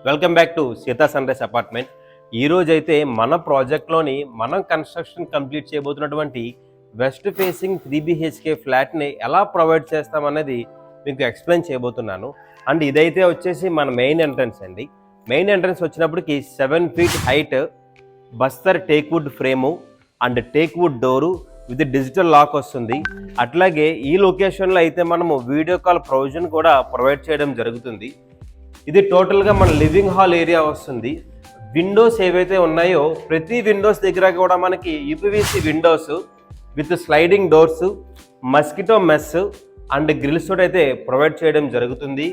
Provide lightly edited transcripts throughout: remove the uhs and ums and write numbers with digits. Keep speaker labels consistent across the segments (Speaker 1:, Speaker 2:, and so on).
Speaker 1: Welcome back to Sita sunrise apartment. ఈరోజు అయితే మన ప్రాజెక్ట్లోని మనం కన్స్ట్రక్షన్ కంప్లీట్ చేయబోతున్నటువంటి వెస్ట్ ఫేసింగ్ 3 BHK ఫ్లాట్ని ఎలా ప్రొవైడ్ చేస్తామనేది మీకు ఎక్స్ప్లెయిన్ చేయబోతున్నాను. అండ్ ఇదైతే వచ్చేసి మన మెయిన్ ఎంట్రన్స్ అండి. మెయిన్ ఎంట్రన్స్ వచ్చినప్పటికి 7 feet height Bastar teakwood frame and teakwood door with digital lock వస్తుంది. అట్లాగే ఈ లొకేషన్లో అయితే మనము వీడియో కాల్ ప్రొవిజన్ కూడా ప్రొవైడ్ చేయడం జరుగుతుంది. ఇది టోటల్గా మన లివింగ్ హాల్ ఏరియా వస్తుంది. విండోస్ ఏవైతే ఉన్నాయో ప్రతి విండోస్ దగ్గర కూడా మనకి UPVC windows with sliding doors, mosquito mesh and grills తోటి అయితే ప్రొవైడ్ చేయడం జరుగుతుంది.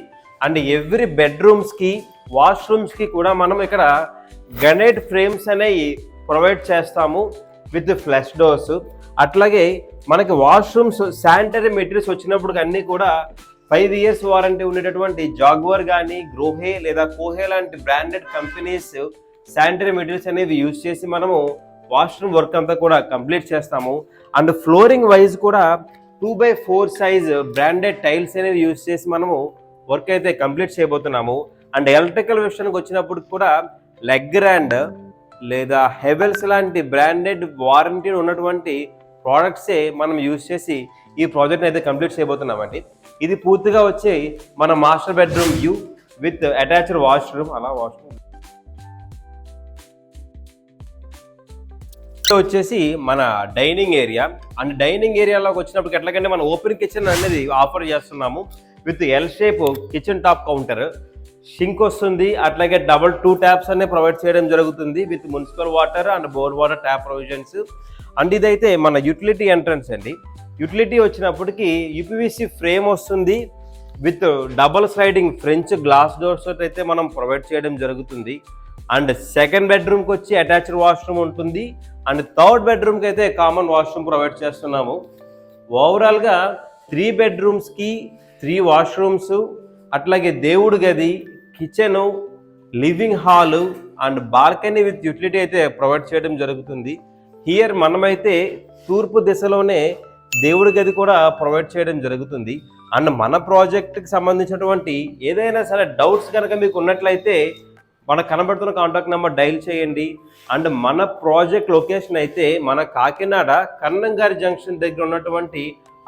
Speaker 1: అండ్ ఎవ్రీ బెడ్రూమ్స్కి వాష్రూమ్స్కి కూడా మనం ఇక్కడ గ్రానైట్ ఫ్రేమ్స్ అనేవి ప్రొవైడ్ చేస్తాము విత్ ఫ్లష్ డోర్స్. అట్లాగే మనకి వాష్రూమ్స్ శానిటరీ మెటీరియల్స్ వచ్చినప్పుడు అన్నీ కూడా 5 years వారంటీ ఉండేటటువంటి జాగ్వర్ కానీ గ్రోహే లేదా కోహే లాంటి బ్రాండెడ్ కంపెనీస్ శానిటరీ మెటీరియల్స్ అనేవి యూజ్ చేసి మనము వాష్రూమ్ వర్క్ అంతా కూడా కంప్లీట్ చేస్తాము. అండ్ ఫ్లోరింగ్ వైజ్ కూడా 2x4 సైజ్ బ్రాండెడ్ టైల్స్ అనేవి యూజ్ చేసి మనము వర్క్ అయితే కంప్లీట్ చేయబోతున్నాము. అండ్ ఎలక్ట్రికల్ విషయానికి వచ్చినప్పుడు కూడా లెగ్రాండ్ లేదా హెవెల్స్ లాంటి బ్రాండెడ్ వారంటీ ఉన్నటువంటి ప్రోడక్ట్సే మనం యూజ్ చేసి ఈ ప్రాజెక్ట్ని అయితే కంప్లీట్ చేయబోతున్నామండి. ఇది పూర్తిగా వచ్చి మన master bedroom view with attached washroom. Washroom వచ్చేసి మన డైనింగ్ ఏరియా. అండ్ డైనింగ్ ఏరియాలోకి వచ్చినప్పుడు ఎట్లాగంటే మన ఓపెన్ కిచెన్ అనేది ఆఫర్ చేస్తున్నాము with L shape kitchen top counter, sink వస్తుంది. అట్లాగే డబుల్ 2 taps అనే ప్రొవైడ్ చేయడం జరుగుతుంది with municipal water and bore water tap provisions. And ఇదైతే మన యూటిలిటీ ఎంట్రన్స్ అండి. యూటిలిటీ వచ్చినప్పటికీ యూపీవీసీ ఫ్రేమ్ వస్తుంది with double sliding French glass doors అయితే మనం ప్రొవైడ్ చేయడం జరుగుతుంది. అండ్ సెకండ్ బెడ్రూమ్కి వచ్చి అటాచ్డ్ వాష్రూమ్ ఉంటుంది. అండ్ థర్డ్ బెడ్రూమ్కి అయితే కామన్ వాష్రూమ్ ప్రొవైడ్ చేస్తున్నాము. ఓవరాల్గా 3 bedrooms-కి 3 washrooms, అట్లాగే దేవుడి గది, kitchen, living hall and balcony with utility అయితే ప్రొవైడ్ చేయడం జరుగుతుంది. హియర్ మనమైతే తూర్పు దిశలోనే దేవుడి గది కూడా ప్రొవైడ్ చేయడం జరుగుతుంది. అండ్ మన ప్రాజెక్ట్కి సంబంధించినటువంటి ఏదైనా సరే డౌట్స్ కనుక మీకు ఉన్నట్లయితే మనకు కనబడుతున్న కాంటాక్ట్ నెంబర్ డైల్ చేయండి. అండ్ మన ప్రాజెక్ట్ లొకేషన్ అయితే మన కాకినాడ కన్నంగారి జంక్షన్ దగ్గర ఉన్నటువంటి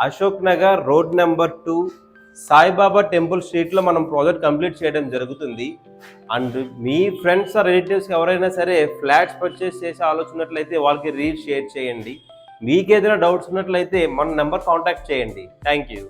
Speaker 1: Ashok Nagar road number 2 Saibaba temple స్ట్రీట్లో మనం ప్రాజెక్ట్ కంప్లీట్ చేయడం జరుగుతుంది. అండ్ మీ ఫ్రెండ్స్ ఆర్ రిలేటివ్స్ ఎవరైనా సరే ఫ్లాట్స్ పర్చేస్ చేసే ఆలోచనట్లయితే వాళ్ళకి షేర్ చేయండి. మీకు ఏదైనా డౌట్స్ ఉన్నట్లయితే మన నెంబర్ కాంటాక్ట్ చేయండి. Thank you.